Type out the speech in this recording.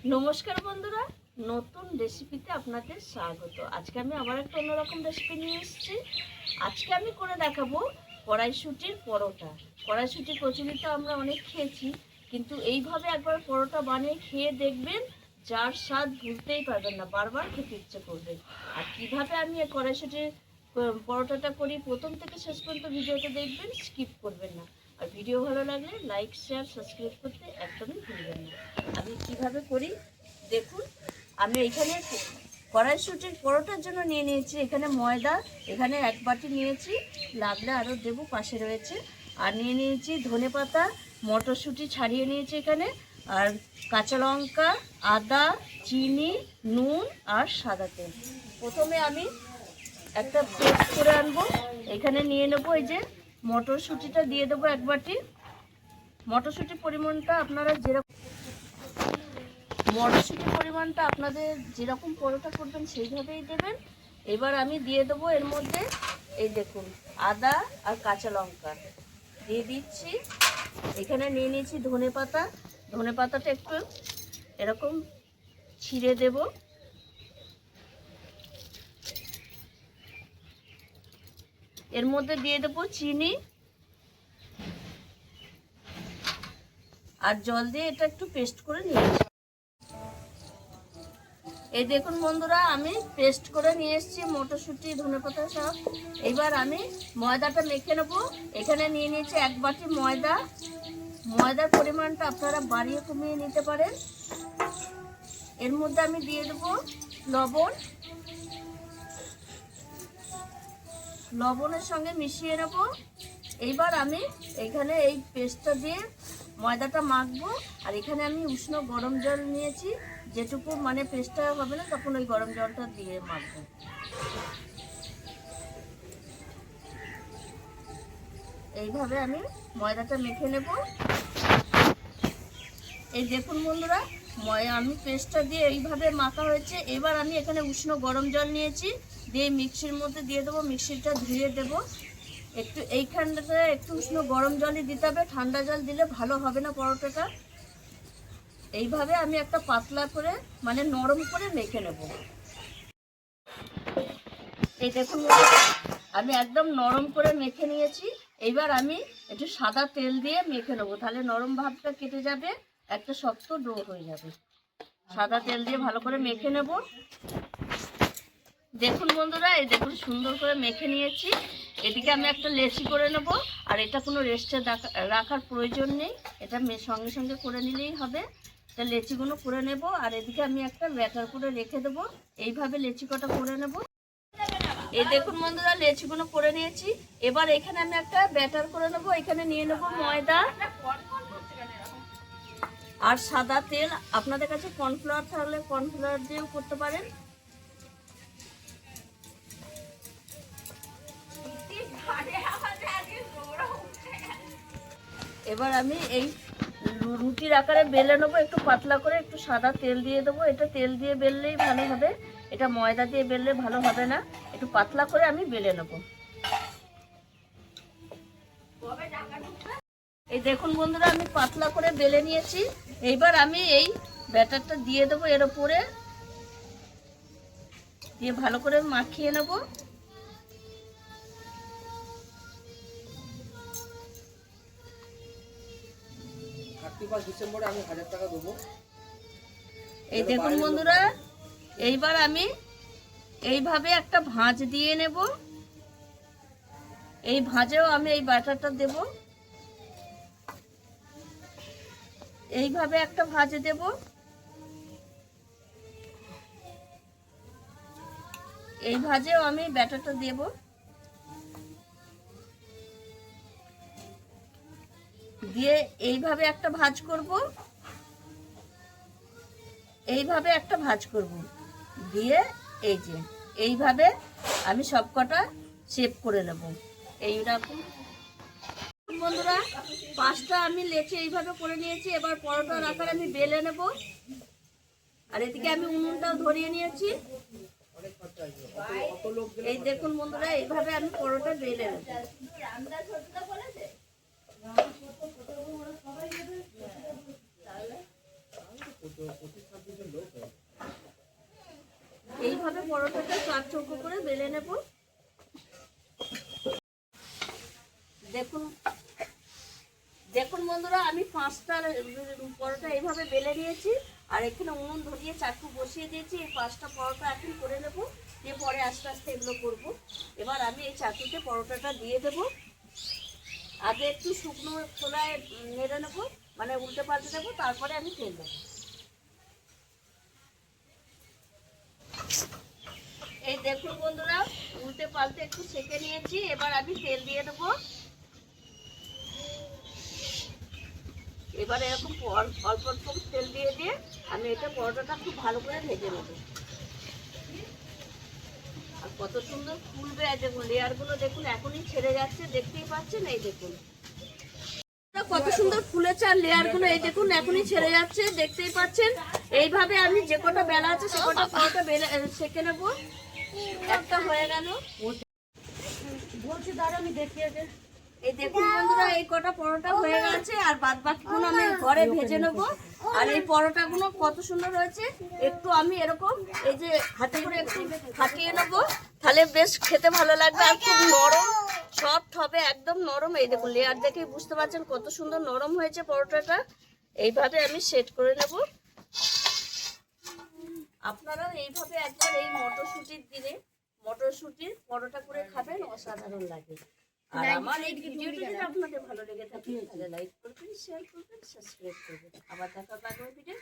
নমস্কার বন্ধুরা, নতুন রেসিপিতে আপনাদের স্বাগত। আজকে আমি আবার একটা অন্যরকম রেসিপি নিয়ে এসেছি। আজকে আমি করে দেখাবো কড়াইশুঁটির পরোটা। কড়াইশুঁটি কচুরি তো আমরা অনেক খেয়েছি, কিন্তু এইভাবে একবার পরোটা বানিয়ে খেয়ে দেখবেন, যার স্বাদ ভুলতেই পারবেন না, বারবার খেতে ইচ্ছে করবে। আর কিভাবে আমি এই কড়াইশুঁটির পরোটাটা করি প্রথম থেকে শেষ পর্যন্ত ভিডিওটা দেখবেন, স্কিপ করবেন না। আর ভিডিও ভালো লাগলে লাইক, শেয়ার, সাবস্ক্রাইব করতে একদমই ভুলবেন না। আমি কিভাবে করি দেখুন। আমি এখানে কড়াইশুঁটির পরোটার জন্য নিয়ে নিয়েছি এখানে ময়দা, এখানে 1 বাটি নিয়েছি, লাগলে আরও দেবো, পাশে রয়েছে। আর নিয়ে নিয়েছি ধনেপাতা, মটরশুঁটি ছাড়িয়ে নিয়েছি এখানে, আর কাঁচা লঙ্কা, আদা, চিনি, নুন আর সাদা তেল। প্রথমে আমি একটা পেস্ট করে আনবো। এখানে নিয়ে নেবো এই যে মটরশুঁটিটা দিয়ে দেবো 1 বাটি। মটরশুঁটির পরিমাণটা আপনারা আপনাদের যেরকম পরোটা করবেন সেইভাবেই দেবেন। এবার আমি দিয়ে দেবো এর মধ্যে, এই দেখুন, আদা আর কাঁচা লঙ্কা দিয়ে দিচ্ছি। এখানে নিয়ে নিয়েছি ধনেপাতা, ধনেপাতাটা একটু এরকম ছিঁড়ে দেব। এর মধ্যে দিয়ে দেবো চিনি আর জল দিয়ে এটা একটু পেস্ট করে নিয়েছি। এই দেখুন বন্ধুরা, আমি পেস্ট করে নিয়ে এসেছি মটরশুঁটি, ধনেপাতা সব। এবার আমি ময়দাটা মেখে নেবো। এখানে নিয়ে নিয়েছি 1 বাটি ময়দা। ময়দার পরিমাণটা আপনারা বাড়িয়ে কমিয়ে নিতে পারেন। এর মধ্যে আমি দিয়ে দেবো লবণ, লবণের সঙ্গে মিশিয়ে নেব। এইবার আমি এখানে এই পেস্টটা দিয়ে ময়দাটা মাখবো। আর এখানে আমি উষ্ণ গরম জল নিয়েছি, যেটুকু মানে পেস্টটা হবে না তখন ওই গরম জলটা দিয়ে মাখবো। এইভাবে আমি ময়দাটা মেখে নেব। এই দেখুন বন্ধুরা, আমি পেস্টটা দিয়ে এইভাবে মাখা হয়েছে। এবার আমি এখানে উষ্ণ গরম জল নিয়েছি, দিয়ে মিক্সির মধ্যে দিয়ে দেবো। মিক্সিটা ধুয়ে দেবো। একটু এইখানটাতে একটু উষ্ণ গরম জলই দিতে হবে, ঠান্ডা জল দিলে ভালো হবে না পরোটাটা। এইভাবে আমি একটা পাতলা করে মানে নরম করে মেখে নেব। এই দেখুন আমি একদম নরম করে মেখে নিয়েছি। এইবার আমি একটু সাদা তেল দিয়ে মেখে নেবো, তাহলে নরম ভাবটা কেটে যাবে, একটা শক্ত ডো হয়ে যাবে। সাদা তেল দিয়ে ভালো করে মেখে নেব। দেখুন বন্ধুরা, এই দেখুন সুন্দর করে মেখে নিয়েছি। এদিকে আমি একটা লেচি করে নেব। আর এটা কোনো রেস্টে রাখার প্রয়োজন নেই, এটা সঙ্গে সঙ্গে করে নিলেই হবে। এটা লেচিগুলো করে নেব। আর এদিকে আমি একটা ব্যাটার করে রেখে দেবো। এইভাবে লেচি কটা করে নেব। এই দেখুন বন্ধুরা, লেচিগুলো করে নিয়েছি। এবার এখানে আমি একটা ব্যাটার করে নেব। এখানে নিয়ে নেব ময়দা আর সাদা তেল। আপনাদের কাছে কর্নফ্লাওয়ার থাকলে কর্নফ্লাওয়ার দিয়েও করতে পারেন। এবার আমি এই রুটির আকারে বেলে নেবো, একটু পাতলা করে, একটু সাদা তেল দিয়ে দেবো। এটা তেল দিয়ে বেললেই ভালো হবে, এটা ময়দা দিয়ে বেললে ভালো হবে না। একটু পাতলা করে আমি বেলে নেবো। এই দেখুন বন্ধুরা, আমি পাতলা করে বেলে নিয়েছি। এইবার আমি এই ব্যাটারটা দিয়ে দেবো এর উপরে, দিয়ে ভালো করে মাখিয়ে নেব। ডিসেম্বরে আমি 1000 টাকা দেবো। এই দেখুন বন্ধুরা, এইবার আমি এইভাবে একটা ভাঁজ দিয়ে নেব। এই ভাঁজেও আমি এই ব্যাটারটা দেব। এইভাবে একটা ভাঁজ দেব। এই ভাঁজেও আমি ব্যাটারটা দেব। দিয়ে এইভাবে একটা ভাঁজ করব, এইভাবে একটা ভাঁজ করব, দিয়ে এই যে এইভাবে আমি সবকটা শেপ করে নেব। এইরকম বন্ধুরা, 5টা আমি লেচি এইভাবে করে নিয়েছি। এবার পরোটার আকারে আমি বেলে নেব। আর এদিকে আমি উনুনটাও ধরিয়ে নিয়েছি। এই দেখুন বন্ধুরা, এইভাবে আমি পরোটা বেলে নেব। এইভাবে পরোটাটা 4 চৌকো করে বেলে নেব। দেখুন দেখুন বন্ধুরা, আমি 5টা পরোটা এইভাবে বেলে নিয়েছি। আর এখানে উনুন ধরিয়ে চাকু বসিয়ে দিয়েছি। এই 5টা পরোটা এখন করে নেব, দিয়ে পরে আস্তে আস্তে এগুলো করবো। এবার আমি এই চাকুতে পরোটাটা দিয়ে দেব। আগে একটু শুকনো খোলায় নেড়ে নেবো, মানে উল্টে পাল্টে দেবো, তারপরে আমি তেল দেবো। এই দেখুন বন্ধুরা, উল্টে পাল্টে একটু সেঁকে নিয়েছি। এবার আমি তেল দিয়ে দেবো। এবার এরকম অল্প অল্প তেল দিয়ে দিয়ে আমি এটা পরোটাটা খুব ভালো করে ভেজে নেব। আর কত সুন্দর ফুলবে, দেখুন লেয়ারগুলো দেখুন এখনই ছেড়ে যাচ্ছে, দেখতেই পাচ্ছেন। এই দেখুন কত সুন্দর ফুলেছে, আর লেয়ারগুলো এই দেখুন এখনই ছেড়ে যাচ্ছে, দেখতেই পাচ্ছেন। এইভাবে আমি যে কটা বেলা আছে সে কটা পরোটা বেলে সেঁকে নেবো। একটা হয়ে গেল, বলছি দাঁড়া আমি দেখিয়ে দে। এই দেখুন বন্ধুরা, এই কটা পরোটা হয়ে গেছে, আর বাদ বাকিগুলো আমি ঘরে ভেজে নেবো। আর এই পরোটাগুলো কত সুন্দর হয়েছে, একটু আমি এরকম এই যে হাতে করে একটু ফাটিয়ে নেবো, তাহলে বেশ খেতে ভালো লাগবে। আর খুব নরম সফট হবে, একদম নরম। এই দেখুন লেয়ার দেখেই বুঝতে পারছেন কত সুন্দর নরম হয়েছে পরোটাটা। এইভাবে আমি সেট করে নেব। আপনারাও এইভাবে একবার এই মটরশুঁটির দিনে মটরশুঁটির পরোটা করে খাবেন, অসাধারণ লাগে। আর আমার এই ভিডিওটি যদি আপনাদের ভালো লেগে থাকে তাহলে লাইক করবেন, শেয়ার করবেন, সাবস্ক্রাইব করবেন। আবার দেখা হবে আগামী ভিডিও।